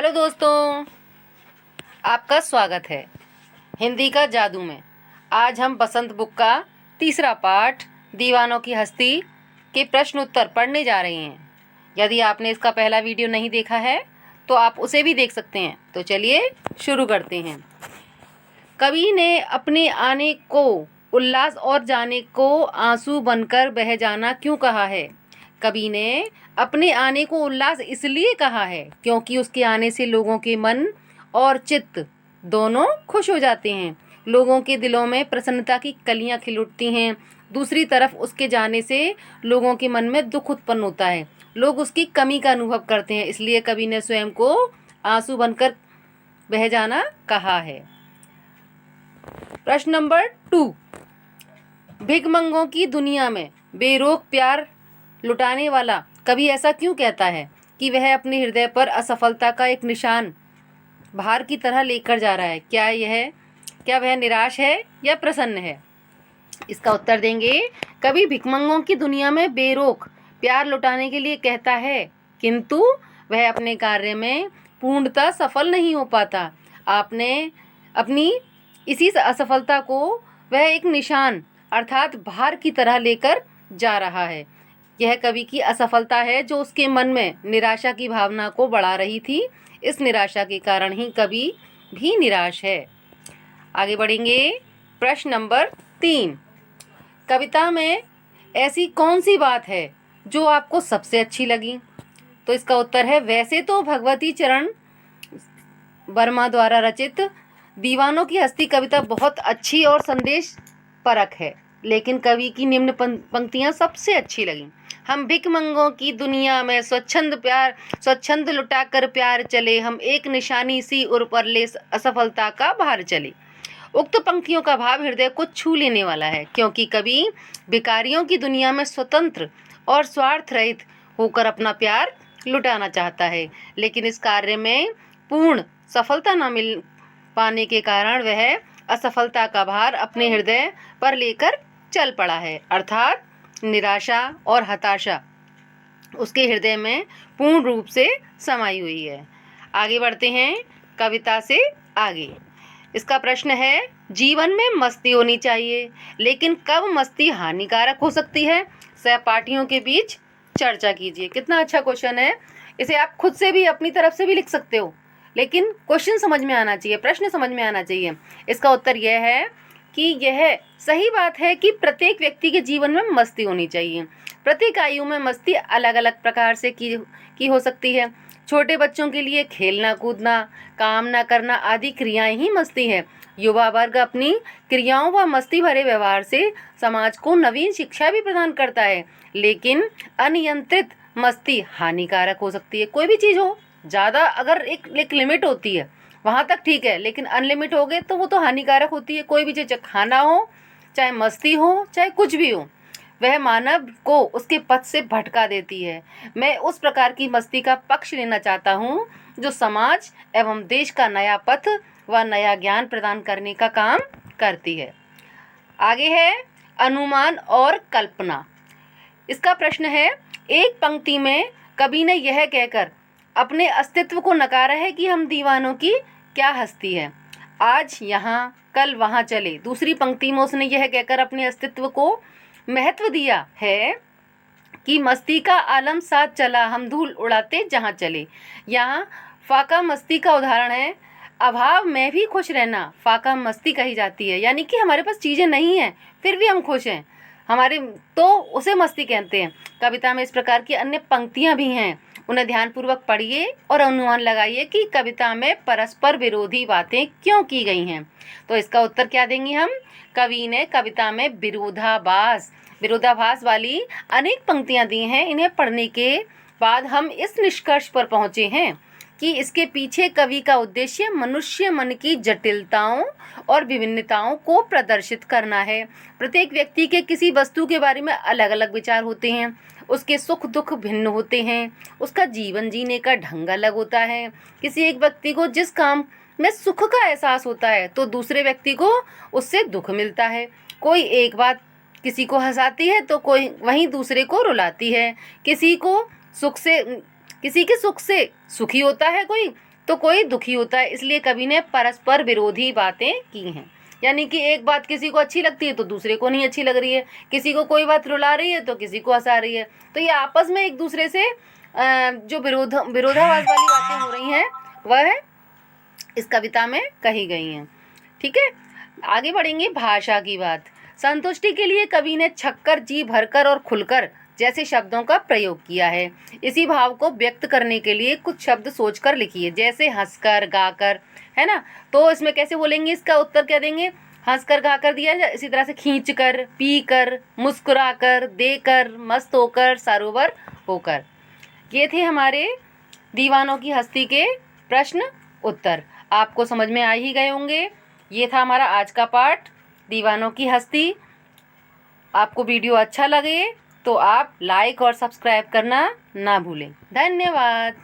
Hello दोस्तों, आपका स्वागत है हिंदी का जादू में। आज हम बसंत बुक का तीसरा पाठ दीवानों की हस्ती के प्रश्न उत्तर पढ़ने जा रहे हैं। यदि आपने इसका पहला वीडियो नहीं देखा है तो आप उसे भी देख सकते हैं। तो चलिए शुरू करते हैं। कवि ने अपने आने को उल्लास और जाने को आंसू बनकर बह जाना क्यों कहा है? कवि ने अपने आने को उल्लास इसलिए कहा है क्योंकि उसके आने से लोगों के मन और चित्त दोनों खुश हो जाते हैं। लोगों के दिलों में प्रसन्नता की कलियां खिल उठती हैं। दूसरी तरफ उसके जाने से लोगों के मन में दुख उत्पन्न होता है। लोग उसकी कमी का अनुभव करते हैं। इसलिए कवि ने स्वयं को आंसू बनकर बह जाना कहा है। प्रश्न नंबर 2। भिखमंगों की दुनिया में बेरोक प्यार लुटाने वाला कवि ऐसा क्यों कहता है कि वह अपने हृदय पर असफलता का एक निशान भार की तरह लेकर जा रहा है? क्या वह निराश है या प्रसन्न है? इसका उत्तर देंगे। कवि भिखमंगों की दुनिया में बेरोक प्यार लुटाने के लिए कहता है, किंतु वह अपने कार्य में पूर्णतः सफल नहीं हो पाता। आपने अपनी इसी असफलता को वह एक निशान अर्थात भार की तरह लेकर जा रहा है। यह कवि की असफलता है जो उसके मन में निराशा की भावना को बढ़ा रही थी। इस निराशा के कारण ही कवि भी निराश है। आगे बढ़ेंगे। प्रश्न नंबर 3। कविता में ऐसी कौन सी बात है जो आपको सबसे अच्छी लगी? तो इसका उत्तर है, वैसे तो भगवती चरण वर्मा द्वारा रचित दीवानों की हस्ती कविता बहुत अच्छी और संदेश परक है, लेकिन कवि की निम्न पंक्तियां सबसे अच्छी लगी। हम भिखमंगों की दुनिया में स्वच्छंद लुटाकर प्यार चले, हम एक निशानी सी उर पर ले असफलता का भार चले। उक्त पंक्तियों का भाव हृदय को छू लेने वाला है, क्योंकि कवि भिखारियों की दुनिया में स्वतंत्र और स्वार्थ रहित होकर अपना प्यार लुटाना चाहता है, लेकिन इस कार्य में पूर्ण सफलता न मिल पाने के कारण वह असफलता का भार अपने हृदय पर लेकर चल पड़ा है, अर्थात निराशा और हताशा उसके हृदय में पूर्ण रूप से समाई हुई है। आगे बढ़ते हैं कविता से आगे। इसका प्रश्न है, जीवन में मस्ती होनी चाहिए, लेकिन कब मस्ती हानिकारक हो सकती है? सहपाठियों के बीच चर्चा कीजिए। कितना अच्छा क्वेश्चन है। इसे आप खुद से भी अपनी तरफ से भी लिख सकते हो, लेकिन क्वेश्चन समझ में आना चाहिए, प्रश्न समझ में आना चाहिए। इसका उत्तर यह है कि यह सही बात है कि प्रत्येक व्यक्ति के जीवन में मस्ती होनी चाहिए। प्रत्येक आयु में मस्ती अलग अलग प्रकार से की हो सकती है। छोटे बच्चों के लिए खेलना कूदना, काम न करना आदि क्रियाएं ही मस्ती है। युवा वर्ग अपनी क्रियाओं व मस्ती भरे व्यवहार से समाज को नवीन शिक्षा भी प्रदान करता है, लेकिन अनियंत्रित मस्ती हानिकारक हो सकती है। कोई भी चीज़ हो, ज़्यादा अगर एक लिमिट होती है वहाँ तक ठीक है, लेकिन अनलिमिट हो गए तो वो तो हानिकारक होती है। कोई भी चीज़, खाना हो, चाहे मस्ती हो, चाहे कुछ भी हो, वह मानव को उसके पथ से भटका देती है। मैं उस प्रकार की मस्ती का पक्ष लेना चाहता हूँ जो समाज एवं देश का नया पथ व नया ज्ञान प्रदान करने का काम करती है। आगे है अनुमान और कल्पना। इसका प्रश्न है, एक पंक्ति में कवि ने यह कहकर अपने अस्तित्व को नकारा है कि हम दीवानों की क्या हस्ती है, आज यहाँ कल वहाँ चले। दूसरी पंक्ति में उसने यह कहकर अपने अस्तित्व को महत्व दिया है कि मस्ती का आलम साथ चला, हम धूल उड़ाते जहाँ चले। यहाँ फाका मस्ती का उदाहरण है। अभाव में भी खुश रहना फाका मस्ती कही जाती है, यानी कि हमारे पास चीज़ें नहीं हैं फिर भी हम खुश हैं, तो उसे मस्ती कहते हैं। कविता में इस प्रकार की अन्य पंक्तियाँ भी हैं, उन्हें ध्यानपूर्वक पढ़िए और अनुमान लगाइए कि कविता में परस्पर विरोधी बातें क्यों की गई हैं। तो इसका उत्तर क्या देंगे हम? कवि ने कविता में विरोधाभास वाली अनेक पंक्तियां दी हैं। इन्हें पढ़ने के बाद हम इस निष्कर्ष पर पहुंचे हैं कि इसके पीछे कवि का उद्देश्य मनुष्य मन की जटिलताओं और विभिन्नताओं को प्रदर्शित करना है। प्रत्येक व्यक्ति के किसी वस्तु के बारे में अलग अलग विचार होते हैं, उसके सुख दुख भिन्न होते हैं, उसका जीवन जीने का ढंग अलग होता है। किसी एक व्यक्ति को जिस काम में सुख का एहसास होता है तो दूसरे व्यक्ति को उससे दुख मिलता है। कोई एक बात किसी को हंसाती है तो कोई वहीं दूसरे को रुलाती है। किसी के सुख से सुखी होता है कोई, तो कोई दुखी होता है। इसलिए कवि ने परस्पर विरोधी बातें की हैं। यानी कि एक बात किसी को अच्छी लगती है तो दूसरे को नहीं अच्छी लग रही है, किसी को कोई बात रुला रही है तो किसी को हंसा रही है। तो ये आपस में एक दूसरे से जो विरोधाभास वाली बातें हो रही हैं वह इस कविता में कही गई हैं। ठीक है, आगे बढ़ेंगे। भाषा की बात। संतुष्टि के लिए कवि ने छक्कर, जी भरकर और खुलकर जैसे शब्दों का प्रयोग किया है। इसी भाव को व्यक्त करने के लिए कुछ शब्द सोचकर लिखिए, जैसे हंसकर, गाकर, है ना। तो इसमें कैसे बोलेंगे, इसका उत्तर क्या देंगे, हंसकर, गाकर दिया जाए। इसी तरह से खींचकर, पीकर, मुस्कुराकर, देकर, मस्त होकर, सरोवर होकर। ये थे हमारे दीवानों की हस्ती के प्रश्न उत्तर। आपको समझ में आ ही गए होंगे। ये था हमारा आज का पाठ, दीवानों की हस्ती। आपको वीडियो अच्छा लगे तो आप लाइक और सब्सक्राइब करना ना भूलें। धन्यवाद।